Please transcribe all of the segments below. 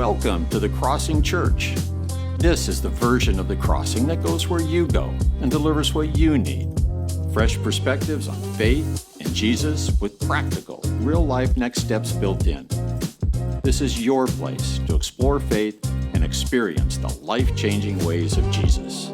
Welcome to the Crossing Church. This is the version of the Crossing that goes where you go and delivers what you need. Fresh perspectives on faith and Jesus with practical, real-life next steps built in. This is your place to explore faith and experience the life-changing ways of Jesus.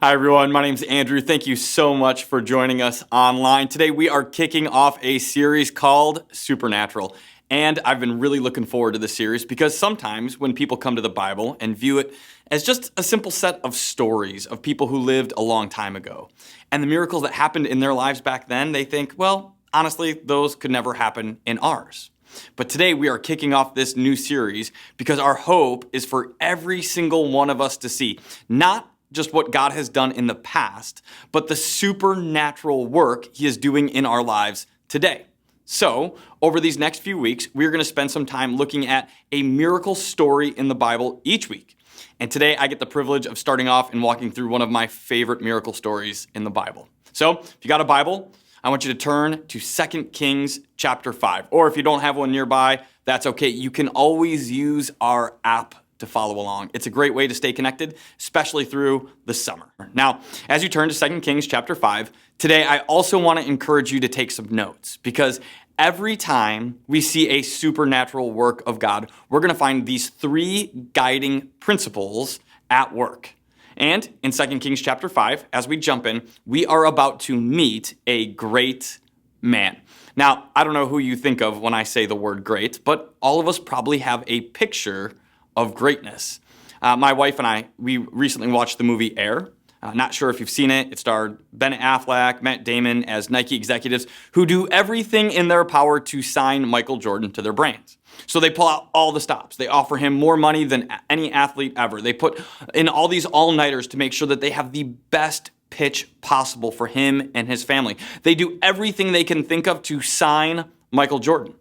Hi everyone, my name's Andrew. Thank you so much for joining us online. Today we are kicking off a series called Supernatural. And I've been really looking forward to this series because sometimes when people come to the Bible and view it as just a simple set of stories of people who lived a long time ago, and the miracles that happened in their lives back then, they think, well, honestly, those could never happen in ours. But today we are kicking off this new series because our hope is for every single one of us to see, not just what God has done in the past, but the supernatural work He is doing in our lives today. So, over these next few weeks, we're going to spend some time looking at a miracle story in the Bible each week. And today I get the privilege of starting off and walking through one of my favorite miracle stories in the Bible. So, if you got a Bible, I want you to turn to 2 Kings chapter 5. Or if you don't have one nearby, that's okay. You can always use our app to follow along. It's a great way to stay connected, especially through the summer. Now, as you turn to 2 Kings chapter 5, today I also want to encourage you to take some notes because every time we see a supernatural work of God, we're going to find these three guiding principles at work. And in 2 Kings chapter 5, as we jump in, we are about to meet a great man. Now, I don't know who you think of when I say the word great, but all of us probably have a picture of greatness. My wife and I, we recently watched the movie Air. Not sure if you've seen it. It starred Ben Affleck, Matt Damon as Nike executives who do everything in their power to sign Michael Jordan to their brands. So they pull out all the stops. They offer him more money than any athlete ever. They put in all these all-nighters to make sure that they have the best pitch possible for him and his family. They do everything they can think of to sign Michael Jordan.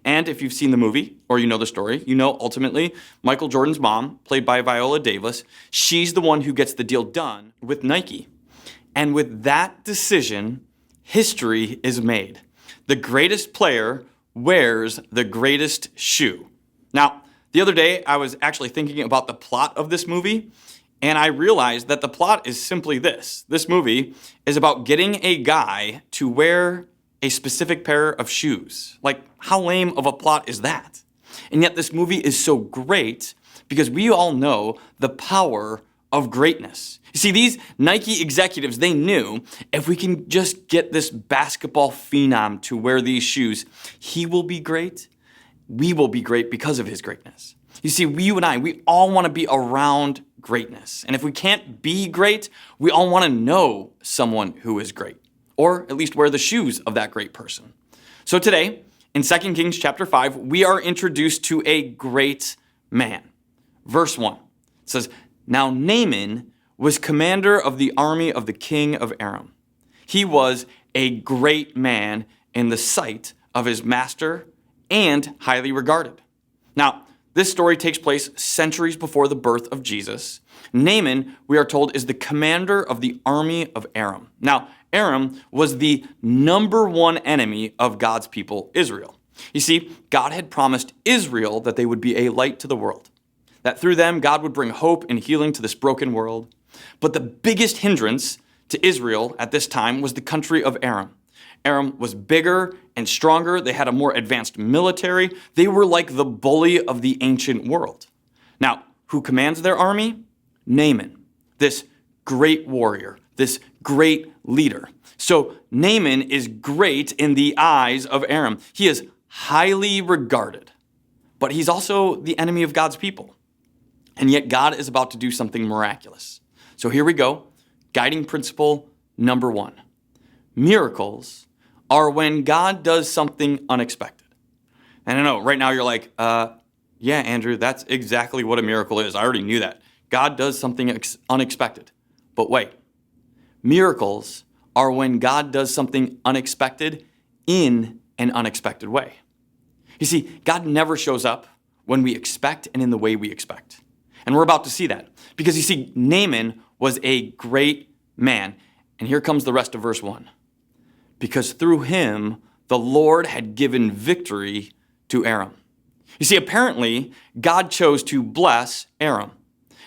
And if you've seen the movie or you know the story, you know ultimately Michael Jordan's mom, played by Viola Davis, she's the one who gets the deal done with Nike. And with that decision, history is made. The greatest player wears the greatest shoe. Now, the other day, I was actually thinking about the plot of this movie, and I realized that the plot is simply this. This movie is about getting a guy to wear a specific pair of shoes. Like, how lame of a plot is that? And yet this movie is so great because we all know the power of greatness. You see, these Nike executives, they knew if we can just get this basketball phenom to wear these shoes, he will be great. We will be great because of his greatness. You see, you and I, we all want to be around greatness. And if we can't be great, we all want to know someone who is great, or at least wear the shoes of that great person. So today, in 2 Kings chapter 5, we are introduced to a great man. Verse 1 says, "Now Naaman was commander of the army of the king of Aram. He was a great man in the sight of his master and highly regarded." Now, this story takes place centuries before the birth of Jesus. Naaman, we are told, is the commander of the army of Aram. Now, Aram was the number one enemy of God's people, Israel. You see, God had promised Israel that they would be a light to the world, that through them, God would bring hope and healing to this broken world. But the biggest hindrance to Israel at this time was the country of Aram. Aram was bigger and stronger. They had a more advanced military. They were like the bully of the ancient world. Now, who commands their army? Naaman, this great warrior, this great leader. So Naaman is great in the eyes of Aram. He is highly regarded, but he's also the enemy of God's people. And yet God is about to do something miraculous. So here we go. Guiding principle number 1. Miracles are when God does something unexpected. And I know right now you're like, yeah, Andrew, that's exactly what a miracle is. I already knew that. God does something unexpected. But wait, miracles are when God does something unexpected in an unexpected way. You see, God never shows up when we expect and in the way we expect. And we're about to see that. Because you see, Naaman was a great man. And here comes the rest of verse 1. Because through him, the Lord had given victory to Aram. You see, apparently, God chose to bless Aram.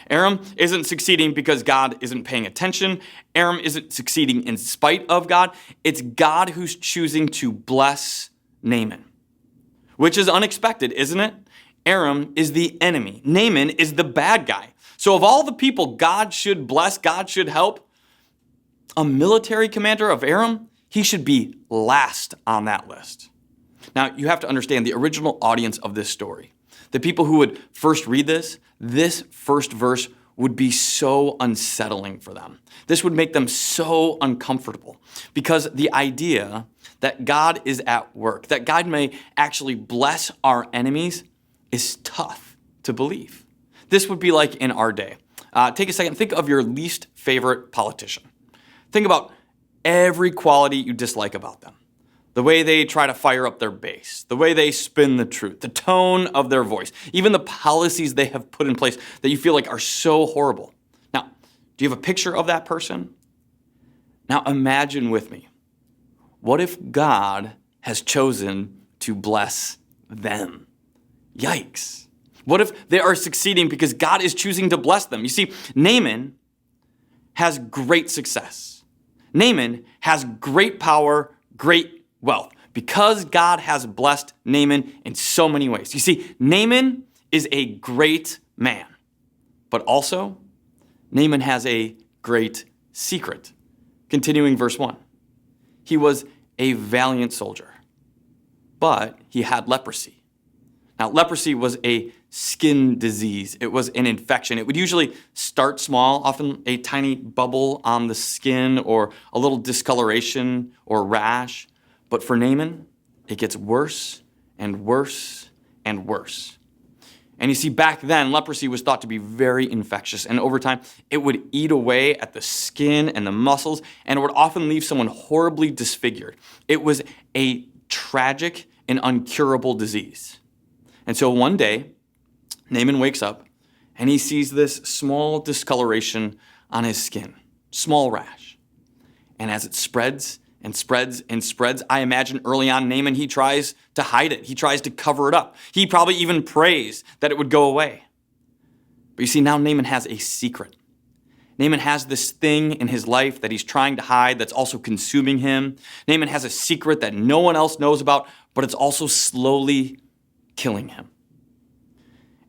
Aram isn't succeeding because God isn't paying attention. Aram isn't succeeding in spite of God. It's God who's choosing to bless Naaman, which is unexpected, isn't it? Aram is the enemy. Naaman is the bad guy. So of all the people God should bless, God should help, a military commander of Aram, he should be last on that list. Now, you have to understand the original audience of this story. The people who would first read this first verse would be so unsettling for them. This would make them so uncomfortable because the idea that God is at work, that God may actually bless our enemies, is tough to believe. This would be like in our day. Take a second, think of your least favorite politician. Think about every quality you dislike about them. The way they try to fire up their base, the way they spin the truth, the tone of their voice, even the policies they have put in place that you feel like are so horrible. Now, do you have a picture of that person? Now imagine with me, what if God has chosen to bless them? Yikes. What if they are succeeding because God is choosing to bless them? You see, Naaman has great success. Naaman has great power, great wealth, because God has blessed Naaman in so many ways. You see, Naaman is a great man, but also Naaman has a great secret. Continuing verse 1. He was a valiant soldier, but he had leprosy. Now, leprosy was a skin disease. It was an infection. It would usually start small, often a tiny bubble on the skin or a little discoloration or rash. But for Naaman, it gets worse and worse and worse. And you see, back then, leprosy was thought to be very infectious. And over time, it would eat away at the skin and the muscles, and it would often leave someone horribly disfigured. It was a tragic and incurable disease. And so one day, Naaman wakes up, and he sees this small discoloration on his skin, small rash. And as it spreads and spreads and spreads, I imagine early on Naaman, he tries to hide it. He tries to cover it up. He probably even prays that it would go away. But you see, now Naaman has a secret. Naaman has this thing in his life that he's trying to hide that's also consuming him. Naaman has a secret that no one else knows about, but it's also slowly killing him.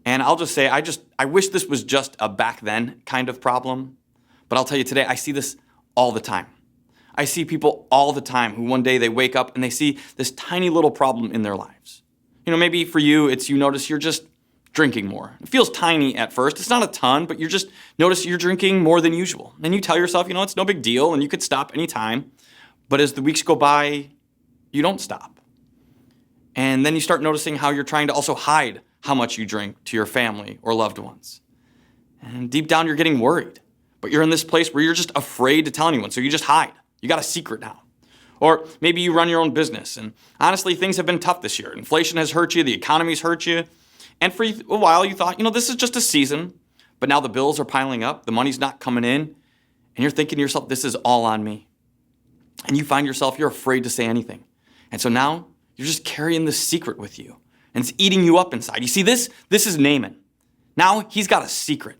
And I'll just say, I wish this was just a back then kind of problem. But I'll tell you today, I see this all the time. I see people all the time who one day they wake up and they see this tiny little problem in their lives. You know, maybe for you, it's you notice you're just drinking more. It feels tiny at first. It's not a ton, but you just notice you're drinking more than usual. And you tell yourself, you know, it's no big deal and you could stop anytime. But as the weeks go by, you don't stop. And then you start noticing how you're trying to also hide how much you drink to your family or loved ones. And deep down, you're getting worried. But you're in this place where you're just afraid to tell anyone, so you just hide. You got a secret now. Or maybe you run your own business, and honestly, things have been tough this year. Inflation has hurt you, the economy's hurt you, and for a while you thought, you know, this is just a season, but now the bills are piling up, the money's not coming in, and you're thinking to yourself, this is all on me. And you find yourself, you're afraid to say anything. And so now you're just carrying this secret with you, and it's eating you up inside. You see, this is Naaman. Now he's got a secret.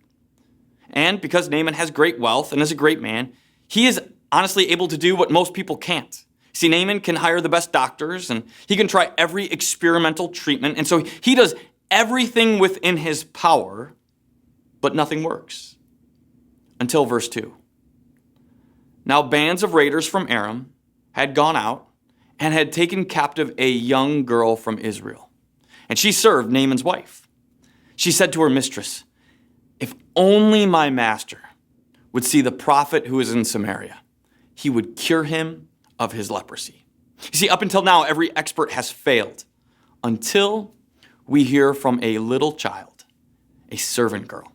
And because Naaman has great wealth and is a great man, he is honestly able to do what most people can't. See, Naaman can hire the best doctors and he can try every experimental treatment. And so he does everything within his power, but nothing works. Until verse 2. Now bands of raiders from Aram had gone out and had taken captive a young girl from Israel. And she served Naaman's wife. She said to her mistress, "If only my master would see the prophet who is in Samaria, he would cure him of his leprosy." You see, up until now, every expert has failed until we hear from a little child, a servant girl.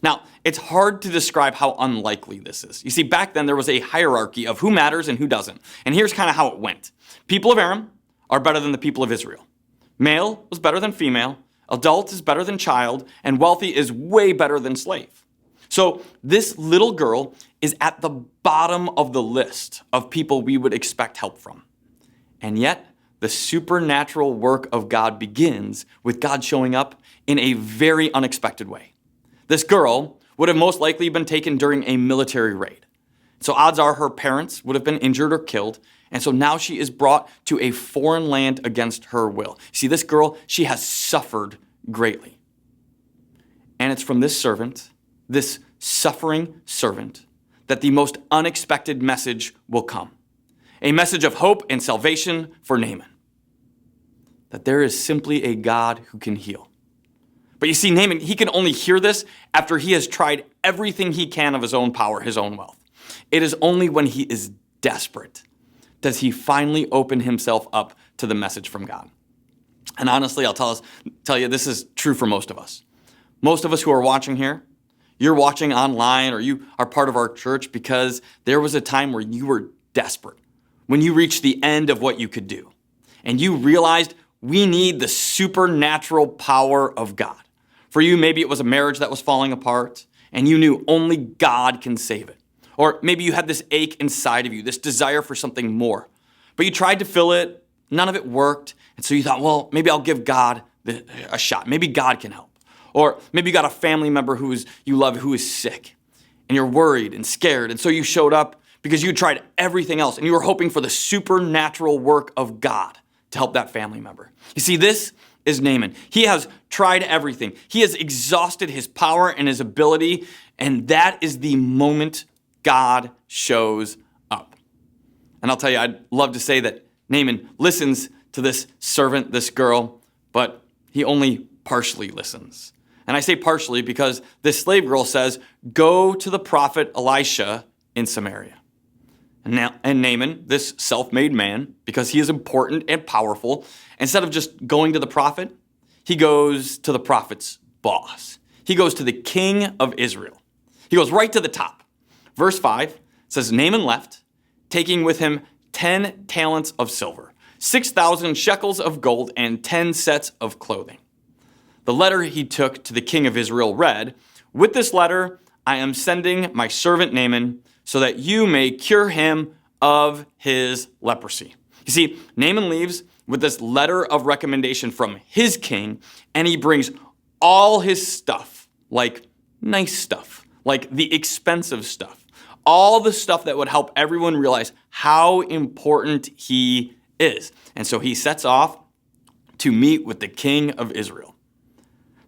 Now, it's hard to describe how unlikely this is. You see, back then there was a hierarchy of who matters and who doesn't. And here's kind of how it went. People of Aram are better than the people of Israel. Male was better than female, adult is better than child, and wealthy is way better than slave. So this little girl is at the bottom of the list of people we would expect help from. And yet, the supernatural work of God begins with God showing up in a very unexpected way. This girl would have most likely been taken during a military raid. So odds are her parents would have been injured or killed, and so now she is brought to a foreign land against her will. See, this girl, she has suffered greatly. And it's from this servant, this suffering servant, that the most unexpected message will come. A message of hope and salvation for Naaman. That there is simply a God who can heal. But you see, Naaman, he can only hear this after he has tried everything he can of his own power, his own wealth. It is only when he is desperate does he finally open himself up to the message from God. And honestly, I'll tell you, this is true for most of us. Most of us who are watching here, you're watching online or you are part of our church because there was a time where you were desperate, when you reached the end of what you could do. And you realized we need the supernatural power of God. For you, maybe it was a marriage that was falling apart and you knew only God can save it. Or maybe you had this ache inside of you, this desire for something more. But you tried to fill it, none of it worked. And so you thought, well, maybe I'll give God a shot. Maybe God can help. Or maybe you got a family member you love who is sick. And you're worried and scared. And so you showed up because you tried everything else. And you were hoping for the supernatural work of God to help that family member. You see, this is Naaman. He has tried everything. He has exhausted his power and his ability. And that is the moment God shows up. And I'll tell you, I'd love to say that Naaman listens to this servant, this girl, but he only partially listens. And I say partially because this slave girl says, go to the prophet Elisha in Samaria. And Naaman, this self-made man, because he is important and powerful, instead of just going to the prophet, he goes to the prophet's boss. He goes to the king of Israel. He goes right to the top. Verse 5 says, Naaman left, taking with him 10 talents of silver, 6,000 shekels of gold, and 10 sets of clothing. The letter he took to the king of Israel read, with this letter, I am sending my servant Naaman so that you may cure him of his leprosy. You see, Naaman leaves with this letter of recommendation from his king, and he brings all his stuff, like nice stuff, like the expensive stuff, all the stuff that would help everyone realize how important he is. And so he sets off to meet with the king of Israel.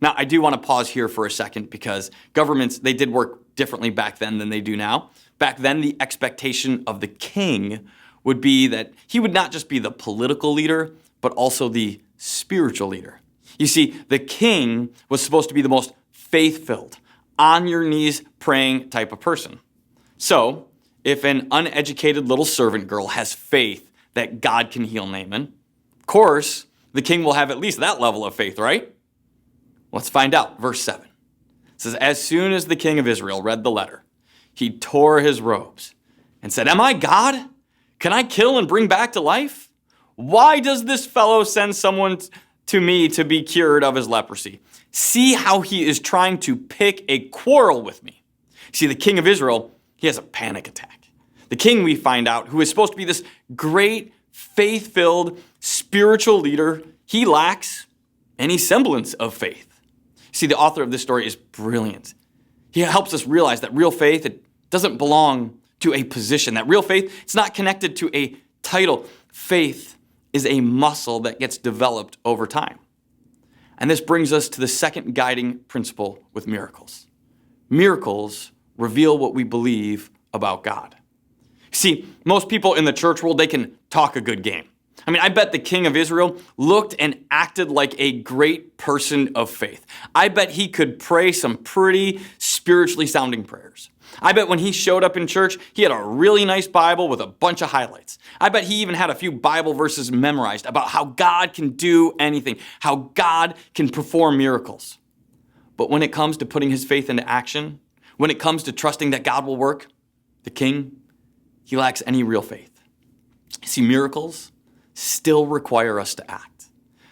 Now, I do want to pause here for a second because governments, they did work differently back then than they do now. Back then, the expectation of the king would be that he would not just be the political leader, but also the spiritual leader. You see, the king was supposed to be the most faith-filled, on your knees praying type of person. So, if an uneducated little servant girl has faith that God can heal Naaman, of course, the king will have at least that level of faith, right? Let's find out. Verse 7. It says, as soon as the king of Israel read the letter, he tore his robes and said, am I God? Can I kill and bring back to life? Why does this fellow send someone to me to be cured of his leprosy? See how he is trying to pick a quarrel with me. See, the king of Israel, he has a panic attack. The king, we find out, who is supposed to be this great, faith-filled, spiritual leader, he lacks any semblance of faith. See, the author of this story is brilliant. He helps us realize that real faith, it doesn't belong to a position. That real faith, it's not connected to a title. Faith is a muscle that gets developed over time. And this brings us to the second guiding principle with miracles. Miracles reveal what we believe about God. See, most people in the church world, they can talk a good game. I mean, I bet the king of Israel looked and acted like a great person of faith. I bet he could pray some pretty spiritually sounding prayers. I bet when he showed up in church, he had a really nice Bible with a bunch of highlights. I bet he even had a few Bible verses memorized about how God can do anything, how God can perform miracles. But when it comes to putting his faith into action, when it comes to trusting that God will work, the king, he lacks any real faith. See, miracles still require us to act,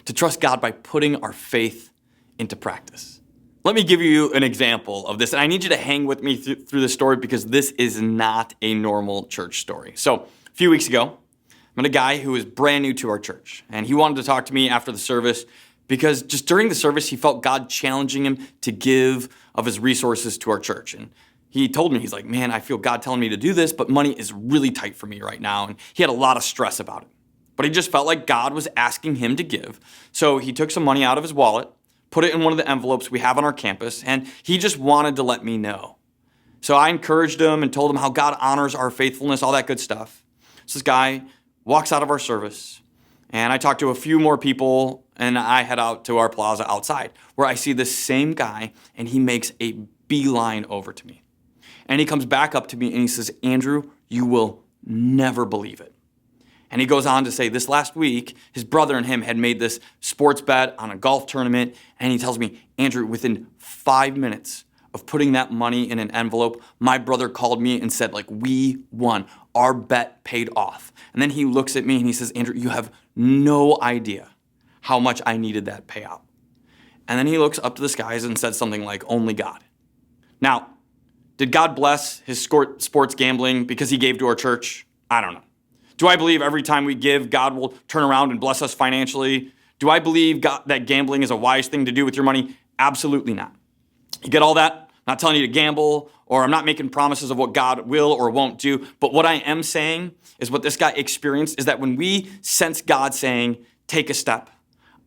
to trust God by putting our faith into practice. Let me give you an example of this, and I need you to hang with me through the story because this is not a normal church story. So, a few weeks ago, met a guy who was brand new to our church, and he wanted to talk to me after the service because just during the service, he felt God challenging him to give of his resources to our church. And he told me, he's like, man, I feel God telling me to do this, but money is really tight for me right now. And he had a lot of stress about it. But he just felt like God was asking him to give. So he took some money out of his wallet, put it in one of the envelopes we have on our campus, and he just wanted to let me know. So I encouraged him and told him how God honors our faithfulness, all that good stuff. So this guy walks out of our service, and I talk to a few more people, and I head out to our plaza outside, where I see this same guy, and he makes a beeline over to me. And he comes back up to me, and he says, Andrew, you will never believe it. And he goes on to say this last week, his brother and him had made this sports bet on a golf tournament. And he tells me, Andrew, within 5 minutes of putting that money in an envelope, my brother called me and said, like, we won. Our bet paid off. And then he looks at me and he says, Andrew, you have no idea how much I needed that payout. And then he looks up to the skies and said something like, only God. Now, did God bless his sports gambling because he gave to our church? I don't know. Do I believe every time we give, God will turn around and bless us financially? Do I believe that gambling is a wise thing to do with your money? Absolutely not. You get all that? I'm not telling you to gamble, or I'm not making promises of what God will or won't do. But what I am saying is what this guy experienced is that when we sense God saying, take a step,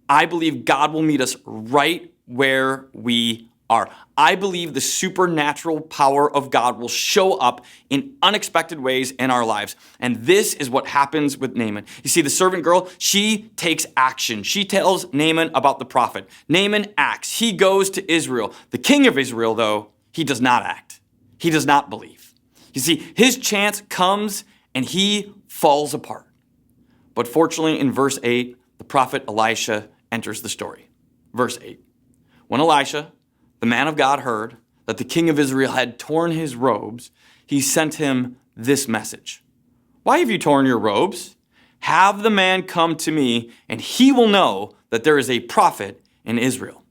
I believe God will meet us right where we are. I believe the supernatural power of God will show up in unexpected ways in our lives. And this is what happens with Naaman. You see, the servant girl, she takes action. She tells Naaman about the prophet. Naaman acts. He goes to Israel. The king of Israel, though, he does not act. He does not believe. You see, his chance comes and he falls apart. But fortunately, in verse 8, the prophet Elisha enters the story. Verse 8, when Elisha, the man of God, heard that the king of Israel had torn his robes, he sent him this message. Why have you torn your robes? Have the man come to me, and he will know that there is a prophet in Israel.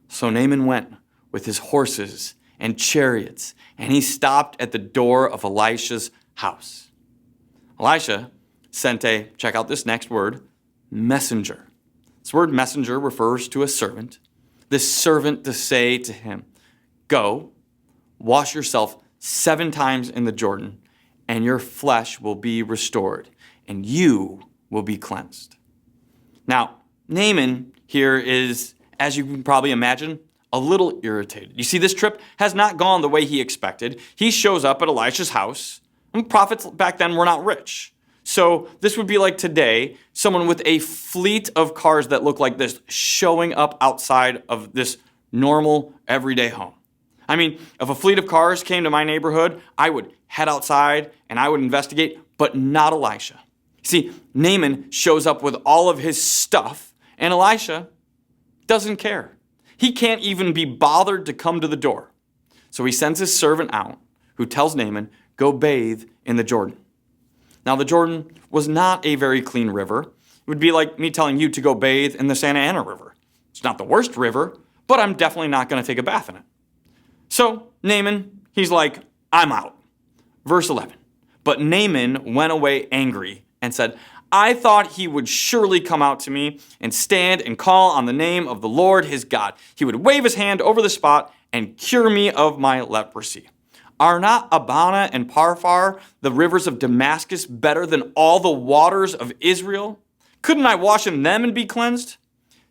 So Naaman went with his horses and chariots, and he stopped at the door of Elisha's house. Elisha sent check out this next word, messenger. This word messenger refers to a servant. This servant to say to him, go, wash yourself 7 times in the Jordan, and your flesh will be restored, and you will be cleansed. Now, Naaman here is, as you can probably imagine, a little irritated. You see, this trip has not gone the way he expected. He shows up at Elisha's house, and prophets back then were not rich. So this would be like today, someone with a fleet of cars that look like this showing up outside of this normal everyday home. I mean, if a fleet of cars came to my neighborhood, I would head outside and I would investigate, but not Elisha. See, Naaman shows up with all of his stuff, and Elisha doesn't care. He can't even be bothered to come to the door. So he sends his servant out, who tells Naaman, go bathe in the Jordan. Now, the Jordan was not a very clean river. It would be like me telling you to go bathe in the Santa Ana River. It's not the worst river, but I'm definitely not going to take a bath in it. So Naaman, he's like, I'm out. Verse 11, but Naaman went away angry and said, I thought he would surely come out to me and stand and call on the name of the Lord his God. He would wave his hand over the spot and cure me of my leprosy. Are not Abana and Parphar, the rivers of Damascus, better than all the waters of Israel? Couldn't I wash in them and be cleansed?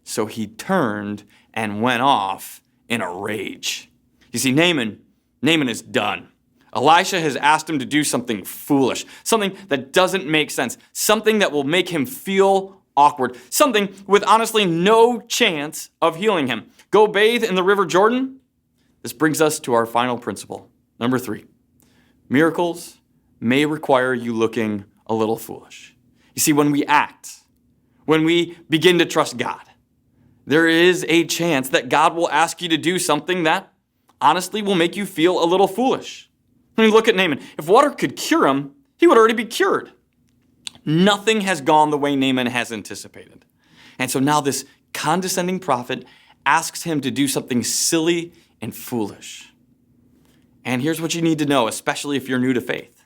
So he turned and went off in a rage. You see, Naaman is done. Elisha has asked him to do something foolish, something that doesn't make sense, something that will make him feel awkward, something with honestly no chance of healing him. Go bathe in the River Jordan? This brings us to our final principle. Number 3, miracles may require you looking a little foolish. You see, when we act, when we begin to trust God, there is a chance that God will ask you to do something that honestly will make you feel a little foolish. I mean, look at Naaman. If water could cure him, he would already be cured. Nothing has gone the way Naaman has anticipated. And so now this condescending prophet asks him to do something silly and foolish. And here's what you need to know, especially if you're new to faith.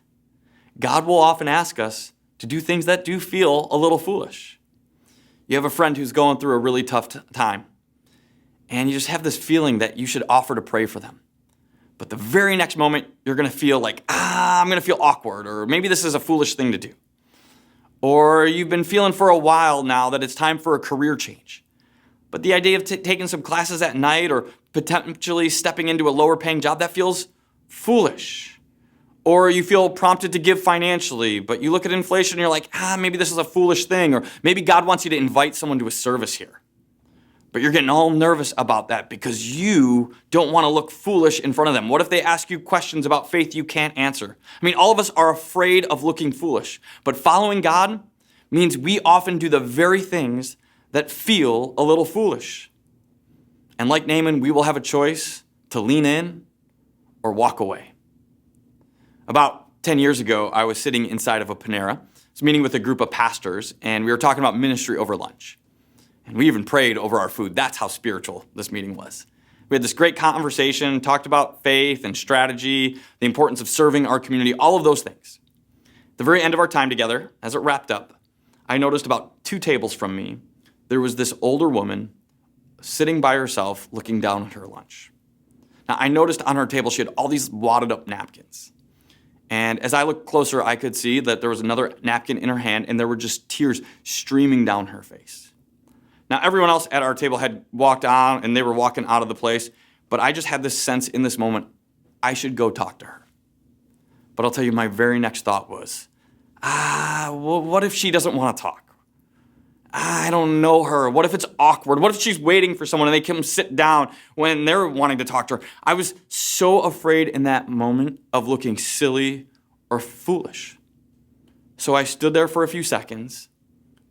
God will often ask us to do things that do feel a little foolish. You have a friend who's going through a really tough time, and you just have this feeling that you should offer to pray for them. But the very next moment, you're going to feel like, I'm going to feel awkward, or maybe this is a foolish thing to do. Or you've been feeling for a while now that it's time for a career change. But the idea of taking some classes at night or potentially stepping into a lower paying job, that feels foolish. Or you feel prompted to give financially, but you look at inflation and you're like, maybe this is a foolish thing, or maybe God wants you to invite someone to a service here. But you're getting all nervous about that because you don't want to look foolish in front of them. What if they ask you questions about faith you can't answer? I mean, all of us are afraid of looking foolish, but following God means we often do the very things that feel a little foolish. And like Naaman, we will have a choice to lean in or walk away. About 10 years ago, I was sitting inside of a Panera. I was meeting with a group of pastors, and we were talking about ministry over lunch. And we even prayed over our food. That's how spiritual this meeting was. We had this great conversation, talked about faith and strategy, the importance of serving our community, all of those things. At the very end of our time together, as it wrapped up, I noticed about 2 tables from me, there was this older woman sitting by herself looking down at her lunch. Now, I noticed on her table she had all these wadded up napkins. And as I looked closer, I could see that there was another napkin in her hand, and there were just tears streaming down her face. Now, everyone else at our table had walked on, and they were walking out of the place, but I just had this sense in this moment, I should go talk to her. But I'll tell you, my very next thought was, well, what if she doesn't want to talk? I don't know her. What if it's awkward? What if she's waiting for someone and they come sit down when they're wanting to talk to her? I was so afraid in that moment of looking silly or foolish. So I stood there for a few seconds,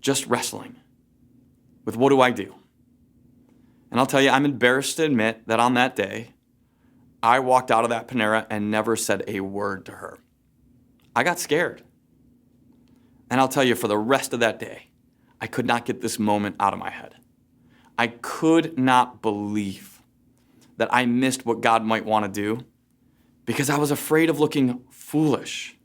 just wrestling with what do I do? And I'll tell you, I'm embarrassed to admit that on that day, I walked out of that Panera and never said a word to her. I got scared. And I'll tell you, for the rest of that day, I could not get this moment out of my head. I could not believe that I missed what God might want to do because I was afraid of looking foolish.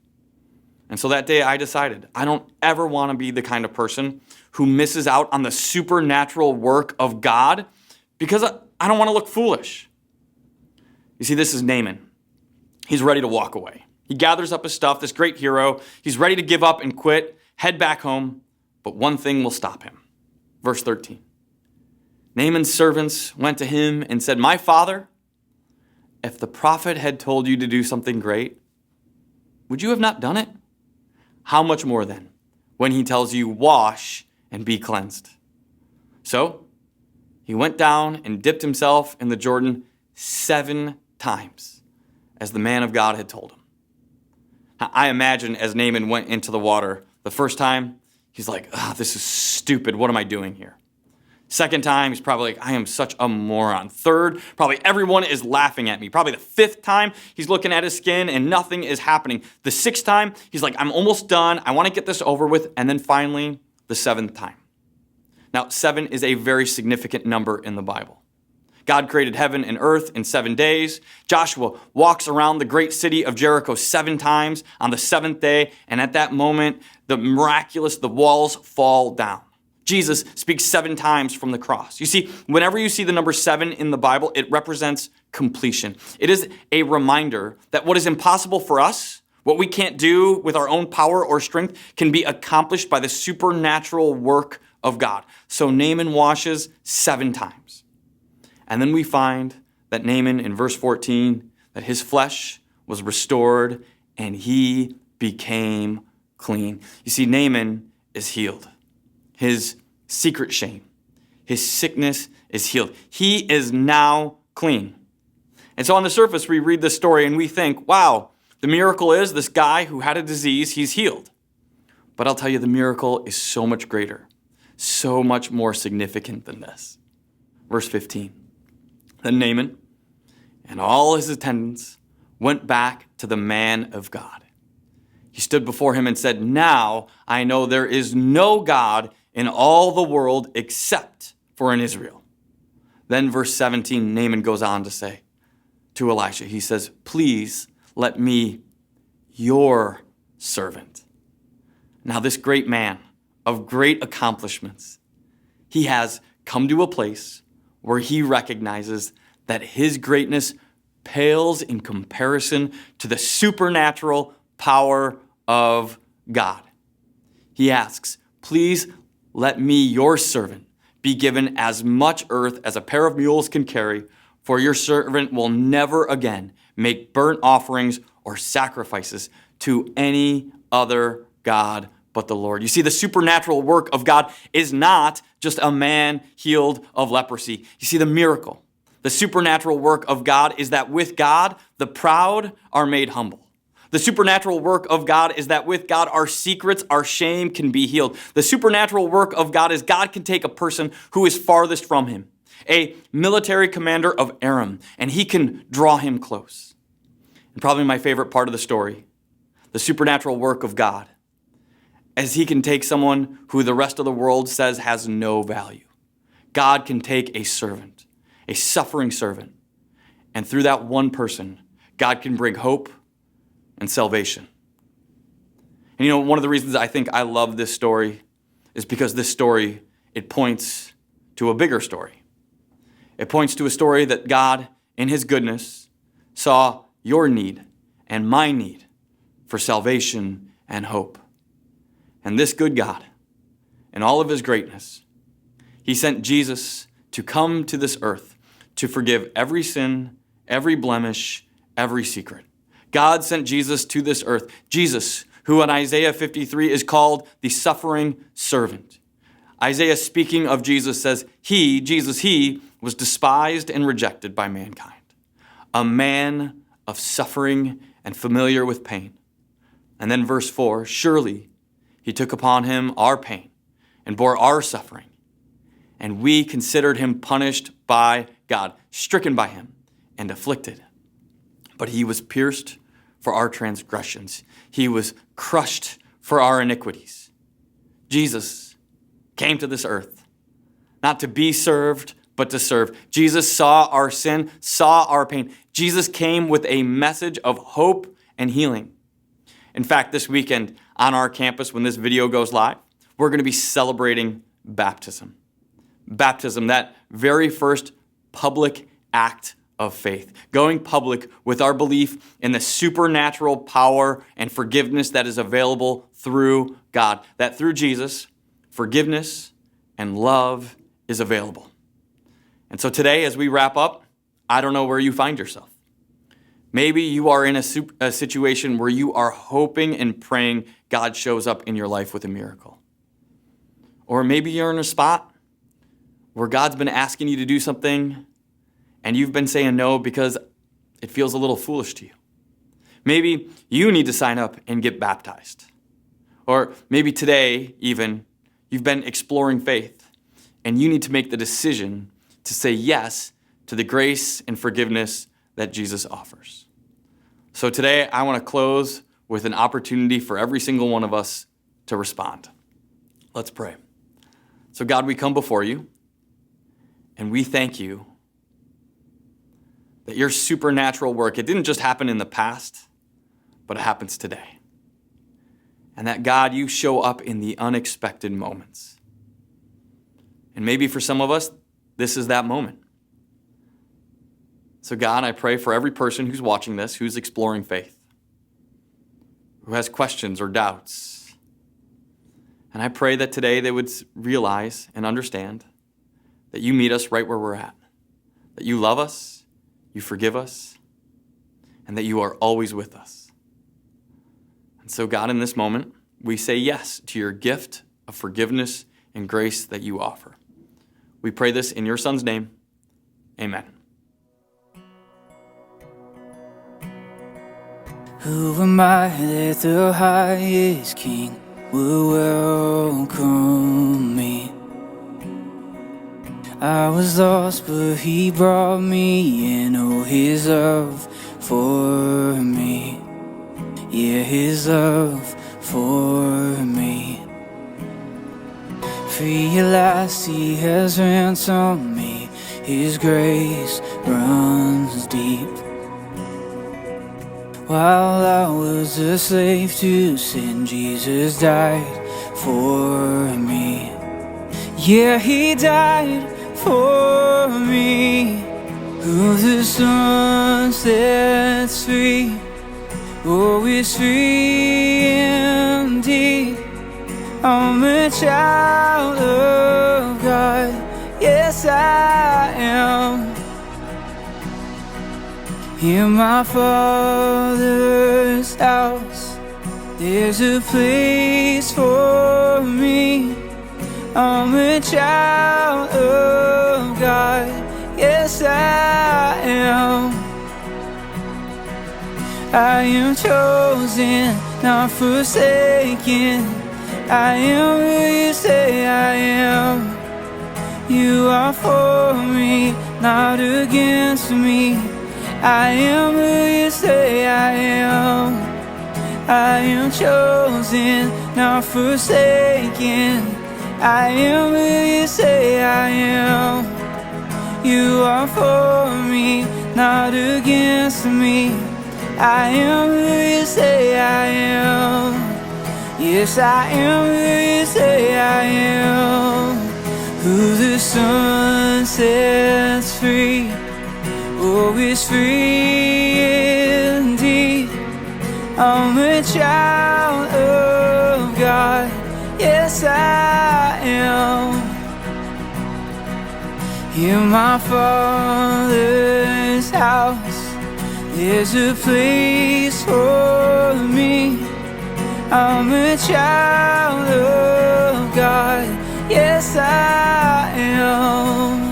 And so that day I decided I don't ever want to be the kind of person who misses out on the supernatural work of God because I don't want to look foolish. You see, this is Naaman. He's ready to walk away. He gathers up his stuff, this great hero. He's ready to give up and quit, head back home, but one thing will stop him. Verse 13. Naaman's servants went to him and said, "My father, if the prophet had told you to do something great, would you have not done it? How much more then, when he tells you, wash and be cleansed?" So he went down and dipped himself in the Jordan 7 times, as the man of God had told him. Now, I imagine as Naaman went into the water, the first time, he's like, this is stupid. What am I doing here? Second time, he's probably like, I am such a moron. Third, probably everyone is laughing at me. Probably the 5th time, he's looking at his skin and nothing is happening. The 6th time, he's like, I'm almost done. I want to get this over with. And then finally, the 7th time. Now, 7 is a very significant number in the Bible. God created heaven and earth in 7 days. Joshua walks around the great city of Jericho 7 times on the 7th day. And at that moment, the walls fall down. Jesus speaks 7 times from the cross. You see, whenever you see the number 7 in the Bible, it represents completion. It is a reminder that what is impossible for us, what we can't do with our own power or strength, can be accomplished by the supernatural work of God. So Naaman washes 7 times. And then we find that Naaman in verse 14, that his flesh was restored and he became clean. You see, Naaman is healed. His secret shame, his sickness is healed. He is now clean. And so on the surface, we read this story and we think, wow, the miracle is this guy who had a disease, he's healed. But I'll tell you, the miracle is so much greater, so much more significant than this. Verse 15. Then Naaman and all his attendants went back to the man of God. He stood before him and said, "Now I know there is no God in all the world except for in Israel." Then verse 17, Naaman goes on to say to Elisha, he says, "Please let me, your servant." Now this great man of great accomplishments, he has come to a place where he recognizes that his greatness pales in comparison to the supernatural power of God. He asks, "Please let me, your servant, be given as much earth as a pair of mules can carry, for your servant will never again make burnt offerings or sacrifices to any other God but the Lord." You see, the supernatural work of God is not just a man healed of leprosy. You see, the miracle, the supernatural work of God is that with God, the proud are made humble. The supernatural work of God is that with God, our secrets, our shame can be healed. The supernatural work of God is God can take a person who is farthest from him, a military commander of Aram, and he can draw him close. And probably my favorite part of the story, the supernatural work of God, as he can take someone who the rest of the world says has no value. God can take a servant, a suffering servant, and through that one person, God can bring hope and salvation. And you know, one of the reasons I think I love this story is because this story, it points to a bigger story. It points to a story that God, in his goodness, saw your need and my need for salvation and hope. And this good God, in all of his greatness, he sent Jesus to come to this earth to forgive every sin, every blemish, every secret. God sent Jesus to this earth. Jesus, who in Isaiah 53 is called the suffering servant. Isaiah, speaking of Jesus, says, Jesus, he was despised and rejected by mankind, a man of suffering and familiar with pain. And then verse 4, surely he took upon him our pain and bore our suffering, and we considered him punished by God, stricken by him and afflicted. But he was pierced for our transgressions. He was crushed for our iniquities. Jesus came to this earth, not to be served, but to serve. Jesus saw our sin, saw our pain. Jesus came with a message of hope and healing. In fact, this weekend on our campus, when this video goes live, we're going to be celebrating baptism. Baptism, that very first public act of faith, going public with our belief in the supernatural power and forgiveness that is available through God, that through Jesus, forgiveness and love is available. And so today, as we wrap up, I don't know where you find yourself. Maybe you are in a situation where you are hoping and praying God shows up in your life with a miracle. Or maybe you're in a spot where God's been asking you to do something and you've been saying no because it feels a little foolish to you. Maybe you need to sign up and get baptized. Or maybe today, even, you've been exploring faith and you need to make the decision to say yes to the grace and forgiveness that Jesus offers. So today, I want to close with an opportunity for every single one of us to respond. Let's pray. So God, we come before you and we thank you that your supernatural work, it didn't just happen in the past, but it happens today. And that God, you show up in the unexpected moments. And maybe for some of us, this is that moment. So God, I pray for every person who's watching this, who's exploring faith, who has questions or doubts. And I pray that today they would realize and understand that you meet us right where we're at, that you love us, you forgive us, and that you are always with us. And so God, in this moment, we say yes to your gift of forgiveness and grace that you offer. We pray this in your Son's name. Amen. Who am I that the highest King will welcome me? I was lost, but he brought me in. Oh, his love for me. Yeah, his love for me. Free at last, he has ransomed me. His grace runs deep. While I was a slave to sin, Jesus died for me. Yeah, he died for me. Who the Son sets free, oh, is free indeed. I'm a child of God, yes I am. In my Father's house, there's a place for me. I'm a child of God, yes I am. I am chosen, not forsaken. I am who you say I am. You are for me, not against me. I am who you say I am. I am chosen, not forsaken. I am who you say I am. You are for me, not against me. I am who you say I am. Yes, I am who you say I am. Who the Son sets free, oh, is free indeed. I'm a child of God, yes I am. In my Father's house, there's a place for me. I'm a child of God, yes I am.